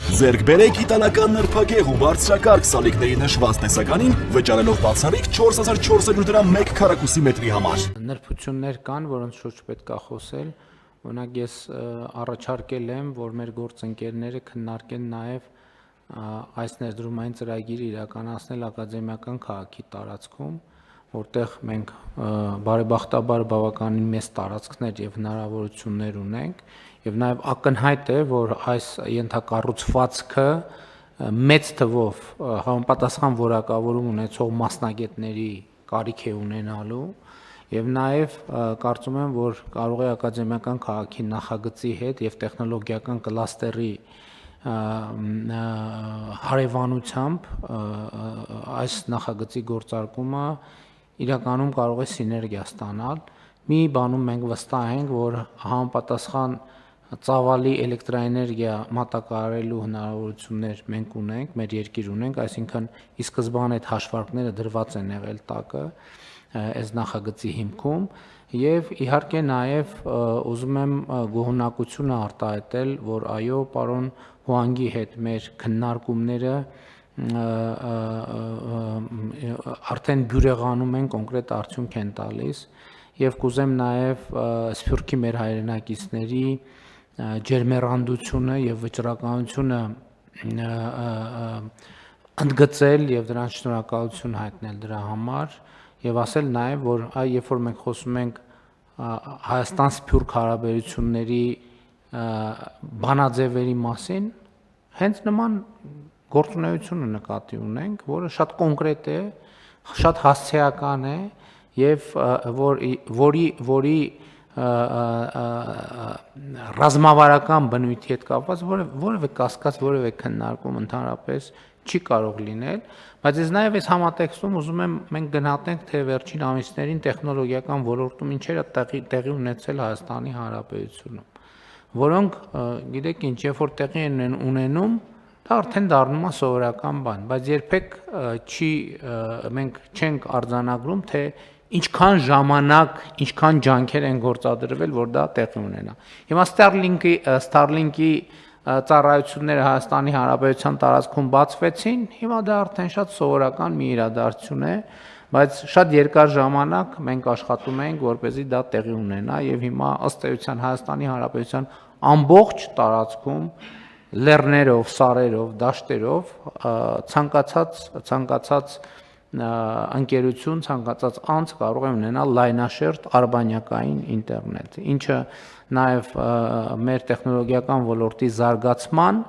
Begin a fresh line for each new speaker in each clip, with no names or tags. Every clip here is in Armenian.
Ձեռք բերեք իտալական նրբագեղ ու բարձրակարգ սալիկների նշված տեսականին, վճարելով բացառիկ 4400 դրամ 1 քառակուսի մետրի համար։
Նրբություններ կան, որոնց շուրջ պետք է խոսել, օրինակ ես առաջարկել եմ, որ մեր գործընկերները քննարկեն նաև այս ներդրումային ծրագիրը իրականացնել ակադեմիական քաղաքի տարածքում, որտեղ մենք բարեբախտաբար բավականին մեծ տարածքներ եւ հնարավորություններ ունենք, եւ նաեւ ակնհայտ է, որ այս ենթակառուցվածքը մեծ թվով համապատասխան որակավորում ունեցող մասնագետների կարիք է ունենալու եւ նաեւ կարծում եմ, որ կարող է ակադեմիական քաղաքի նախագծի հետ եւ տեխնոլոգիական կլաստերի հարևանությամբ այս նախագծի գործարկումը իրականում կարող է սիներգիա ստանալ։ Մի բանում մենք վստահ ենք, որ համապատասխան ծավալի էլեկտրաէներգիա մատակարարելու հնարավորություններ մենք ունենք, մեր երկիր ունենք, այսինքն ի սկզբանե այդ հաշվարկները դրված են եղել տակը այս նախագծի հիմքում եւ իհարկե նաեւ ուզում եմ գոհունակությունը արտահայտել, որ այո, պարոն Հուանգի հետ մեր քննարկումները արդեն բյուրեղանում են, կոնկրետ արդյունք են տալիս եւ կուզեմ նաեւ Սփյուռքի մեր հայրենակիցների ջերմեռանդությունը եւ վճռականությունը ընդգծել եւ դրանց շնորհակալություն հայտնել դրա համար եւ ասել նաեւ, որ երբ որ մենք խոսում ենք Հայաստան-Սփյուռք հարաբերությունների բանաձևերի մասին, հենց նման գործունեությունը նկատի ունենք, որը շատ կոնկրետ է, շատ հասցեական է եւ որի ռազմավարական բնույթի հետ կապված որևէ կասկած, որևէ քննարկում ընդհանրապես չի կարող լինել, բայց ես նաև այս համատեքստում ուզում եմ մենք գնահատենք, թե վերջին ամիսներին տեխնոլոգիական ոլորտում ինչեր է տեղի ունեցել Հայաստանի Հանրապետությունում, որոնք գիտեք ինչ, երբ որ տեղի են ունենում, դա արդեն դառնում է սովորական բան, բայց երբեք մենք չենք արձանագրում, թե ինչքան ժամանակ, ինչքան ջանքեր են գործադրվել, որ դա տեղի ունենա։ Հիմա Starlink-ի ծառայությունները Հայաստանի Հանրապետության տարածքում բացվեցին, հիմա դա արդեն շատ սովորական մի իրադարձություն է, բայց շատ երկար ժամանակ մենք աշխատում ենք, որպեսզի դա տեղի ունենա եւ հիմա ըստ էության Հայաստանի Հանրապետության ամբողջ տարածքում լեռներով, սարերով, դաշտերով ցանկացած ընկերություն, ցանկացած անձ կարող է ունենալ լայնաշերտ արբանյակային ինտերնետ, ինչը նաև մեր տեխնոլոգիական ոլորտի զարգացման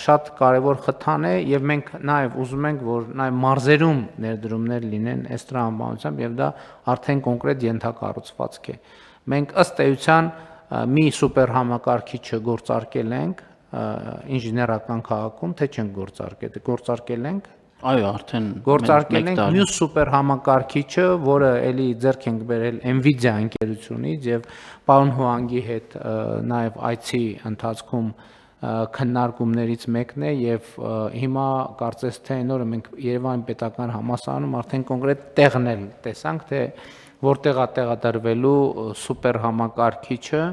շատ կարևոր խթան է եւ մենք նաև ուզում ենք, որ նաև մարզերում ներդրումներ լինեն այս տրամաբանությամբ եւ դա արդեն կոնկրետ ենթակառուցվածք է։ Մենք ըստ էության մի սուպեր համակարգիչը գործարկել ենք ինժեներական քաղաքում, թե չենք գործարկել ենք
Այո, արդեն
գործարկել ենք մյուս սուպեր համակարգիչը, որը էլի ձեռք ենք բերել Nvidia ընկերությունից եւ պարոն Հուանգի հետ նաեւ այցի ընթացքում քննարկումներից մեկն է եւ հիմա կարծես թե այն օրը մենք Երևանի պետական համալսարանում արդեն կոնկրետ տեղն էլ տեսանք, թե որտեղ է տեղադրվելու սուպեր համակարգիչը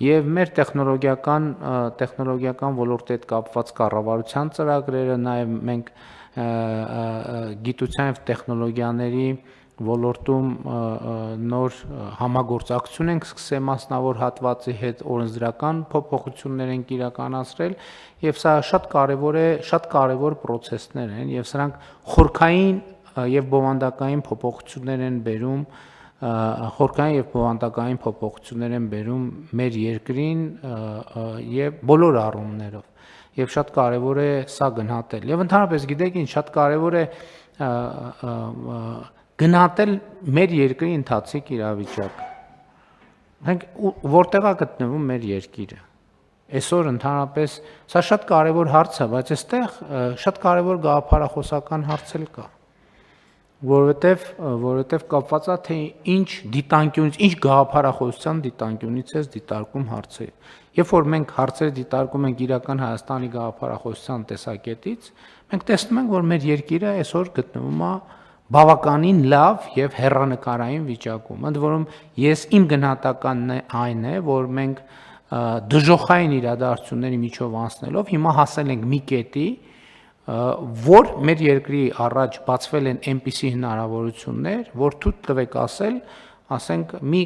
եւ մեր տեխնոլոգիական ոլորտի հետ կապված կառավարության ծրագրերը նաեւ մենք գիտության եւ տեխնոլոգիաների ոլորտում նոր համագործակցություն ենք սկսել մասնավոր հատվածի հետ օրենսդրական փոփոխություններ ենք իրականացրել եւ սա շատ կարեւոր պրոցեսներ են եւ սրանք խորքային եւ բովանդակային փոփոխություններ են բերում մեր երկրին եւ բոլոր առումներով եւ շատ կարեւոր է սա գնահատել եւ ընդհանրապես գիտեք ինչ շատ կարեւոր է գնահատել մեր երկրի ընթացիկ իրավիճակը մենք որտեղ է գտնվում մեր երկիրը այսօր ընդհանրապես սա շատ կարեւոր հարց է բայց այստեղ շատ կարեւոր գաղափարախոսական հարց էլ կա որովհետև կապված է թե ինչ դիտանկյունից, ինչ գաղափարախոսության դիտանկյունից է դիտարկում հարցը։ Երբ որ մենք հարցերը դիտարկում ենք իրական Հայաստանի գաղափարախոսության տեսակետից, մենք տեսնում ենք, որ մեր երկիրը այսօր գտնվում է բավականին լավ եւ հեռանկարային վիճակում։ Ընդ որում իմ գնահատականն այն է, որ մենք դժոխային իրադարձությունների միջով անցնելով հիմա հասել ենք մի կետի, որ մեր երկրի առաջ բացվել են այնպիսի հնարավորություններ, որ թույլ տվեք ասել, ասենք մի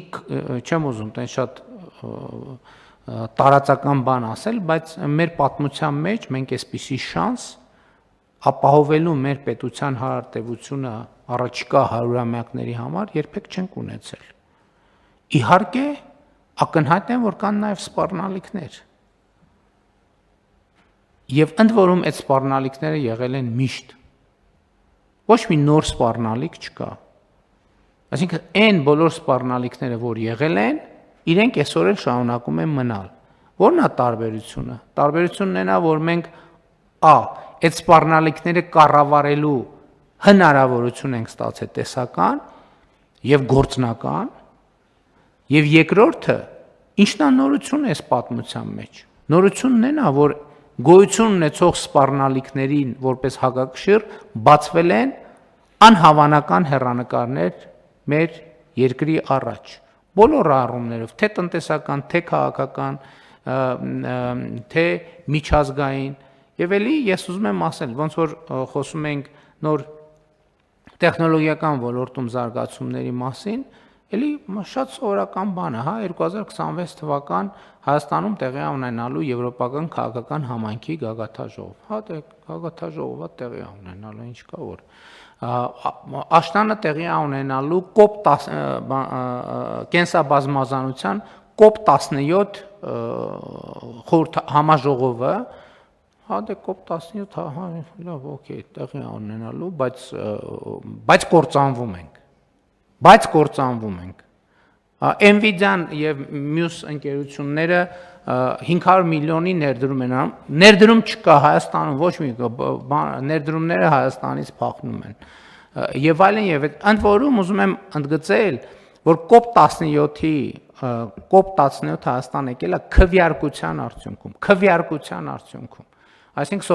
չեմ ուզում տեն շատ տարածական բան ասել, բայց մեր պատմության մեջ մենք այսպիսի շանս ապահովելու մեր պետության հարարտևությունը առաջիկա հարյուրամյակների համար երբեք չենք ունեցել։ Իհարկե, ակնհայտ է, որ կան նաև սպառնալիքներ։ Եվ ընդ որում այդ սպառնալիքները եղել են միշտ։ Ոչ մի նոր սպառնալիք չկա։ Այսինքն այն բոլոր սպառնալիքները, որ եղել են, իրենք այսօր էլ շարունակում են մնալ։ Որն է տարբերությունը։ Տարբերությունն է նա, որ մենք այդ սպառնալիքները կառավարելու հնարավորություն ենք ստացել տեսական եւ գործնական, եւ երկրորդը ինչն է նորությունը այս պատմության մեջ։ Նորությունն է նա, որ գոյություն ունեցող սպառնալիքներին որպես հակակշիռ բացվել են անհավանական հեռանկարներ մեր երկրի առաջ։ Բոլոր առումներով, թե տնտեսական, թե քաղաքական, թե միջազգային, եւ էլի ես ուզում եմ ասել, ոնց որ խոսում ենք նոր տեխնոլոգիական ոլորտում զարգացումների մասին, էլի շատ սովորական բան է, հա 2026 թվական Հայաստանում տեղի ունենալու եվրոպական քաղաքական համայնքի գագաթաժողով։ Հա դե գագաթաժողովը տեղի ունենալու ինչ կա որ աշտանը տեղի ունենալու կոպ կենսաբազմազանության կոպ 17 համաժողովը, հա դե կոպ 17, հա լավ, օքեյ, տեղի ունենալու, բայց կործանվում ենք։ Բայց կործանվում ենք։ Nvidia-ն եւ մյուս ընկերությունները 500 միլիոնի ներդրում են անում։ Ներդրում չկա Հայաստանում, ոչ մի ներդրումները Հայաստանից փախնում են։ Եվ այլն եւ ընդ որում ուզում եմ ընդգծել, որ կոպ 17-ի կոպ 17 Հայաստան եկել է քվեարկության արդյունքում։ Այսինքն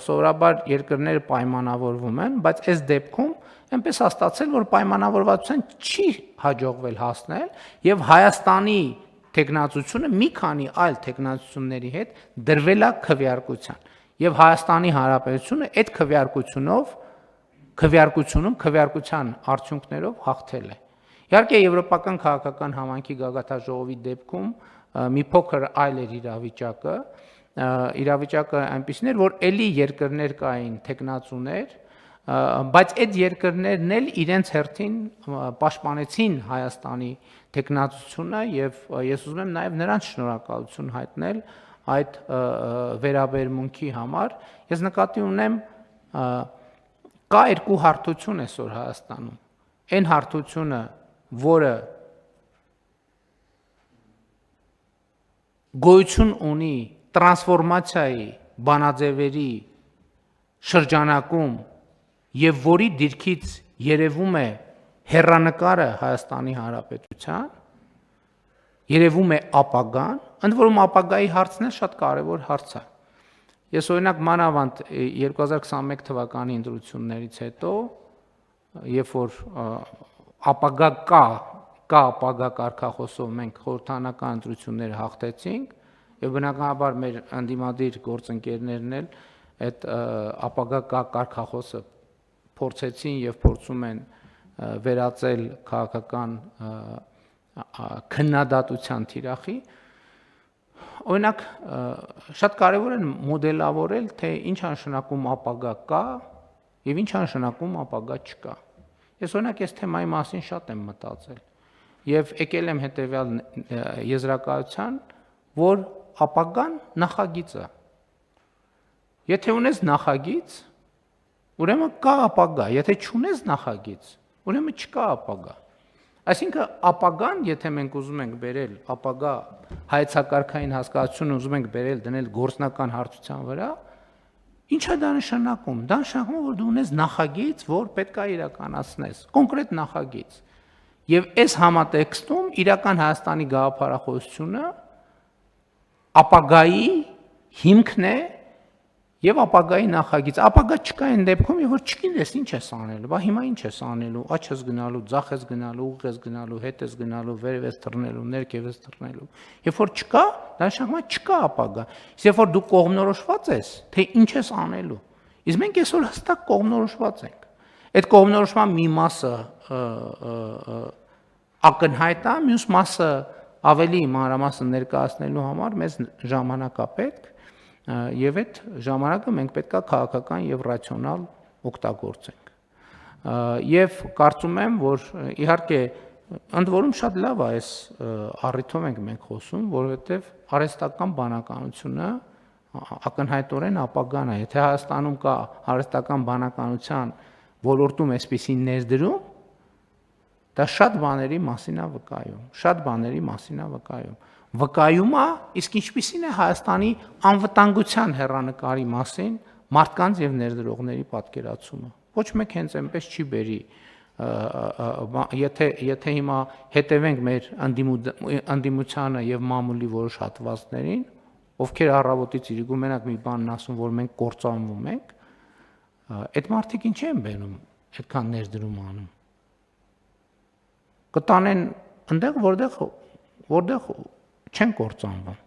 սովորաբար երկրները պայմանավորվում են, բայց այս դեպքում այնպես հաստատել, որ պայմանավորվածության չի հաջողվել հասնել եւ Հայաստանի տեխնացությունը մի քանի այլ տեխնացությունների հետ դրվել է քվեարկության եւ Հայաստանի Հանրապետությունը այդ քվեարկության արդյունքներով հաղթել է։ Իհարկե եվրոպական քաղաքական համայնքի գագաթաժողովի դեպքում մի փոքր այլ էր իրավիճակը այնպիսին էր, որ ելի երկրներ կային տեխնացուներ, բայց այդ երկրներն էլ իրենց հերթին պաշտպանեցին Հայաստանի տեխնացությունը եւ ես ուզում եմ նաեւ նրանց շնորհակալություն հայտնել այդ վերաբերմունքի համար։ Ես նկատի ունեմ կա երկու հարթություն այսօր Հայաստանում։ Այն հարթությունը, որը գոյություն ունի տրանսֆորմացիայի բանաձևերի շրջանակում եւ որի դիրքից երևում է հեռանկարը Հայաստանի Հանրապետության, երևում է ապագան, ընդ որում ապագայի հարցն է շատ կարևոր հարց է։ Ես օրինակ մանավանդ 2021 թվականի ընտրություններից հետո, երբ որ ապագա կա ապագա կարգախոսով մենք խորհրդանական ընտրությունները հաղթեցինք, եւ բնականաբար մեր անդիմադիր գործընկերներն էլ այդ ապագա կարգախոսը փորձեցին եւ փորձում են վերածել քաղաքական քննադատության թիրախի։ Օրինակ շատ կարևոր է մոդելավորել, թե ինչ անշնակում ապագա կա եւ ինչ անշնակում ապագա չկա։ Ես օրինակ այս թեմայի մասին շատ եմ մտածել եւ եկել եմ հետեւյալ եզրակացության, որ ապագան նախագիծ է։ Եթե ունես նախագիծ, ուրեմն կա ապագա, եթե չունես նախագիծ, ուրեմն չկա ապագա։ Այսինքն ապագան, եթե մենք ուզում ենք բերել ապագա հայեցակարգային հասկացությունը ուզում ենք բերել դնել գործնական հարթության վրա, ինչ է դա նշանակում։ Դա նշանակում է, որ դու ունես նախագիծ, որ պետք է իրականացնես, կոնկրետ նախագիծ։ Եվ այս համատեքստում իրական Հայաստանի գաղափարախոսությունը ապագայի հիմքն է Եվ ապագայի նախագիծ, ապագա չկա այն դեպքում, երբ որ չգիտես ինչ ես անելու, բա հիմա ինչ ես անելու, աջ ես գնալու, ձախ ես գնալու, ուղիղ ես գնալու, հետ ես գնալու, վերև ես թռնելու, ներքև ես թռնելու։ Երբ որ չկա, դա նշանակում է չկա ապագա։ Իսկ երբ որ դու կողմնորոշված ես, թե ինչ ես անելու։ Իսկ մենք այսօր հստակ կողմնորոշված ենք։ Այդ կողմնորոշման մի մասը ակնհայտ է, մյուս մասը ավելի մանրամասն ներկայացնելու համար մեզ ժամանակ է պետք։ Եվ այդ ժամանակը մենք պետք է քաղաքական եւ ռացիոնալ օգտագործենք։ Եվ կարծում եմ, որ իհարկե ընդ որում շատ լավ է այս առիթով ենք մենք խոսում, որովհետեւ արհեստական բանականությունը ակնհայտորեն ապագան է։ Եթե Հայաստանում կա արհեստական բանականության ոլորտում այսպիսի ներդրում, դա շատ բաների մասին է վկայում, շատ բաների մասին է վկայում։ Վկայում է, իսկ ինչպիսին է Հայաստանի անվտանգության հեռանկարի մասին մարդկանց եւ ներդրողների պատկերացումը։ Ոչ մեկ հենց այնպես չի բերի, եթե հիմա հետևենք մեր անդիմությանը եւ մամուլի որոշ հատվածներին, ովքեր առավոտից իրիկու մենակ մի բանն ասում, որ մենք կործանվում ենք, այդ մարդիկ ինչ են բերում, այդքան ներդրում անում։ Կտանեն այնտեղ, որտեղ չեն կործանվում։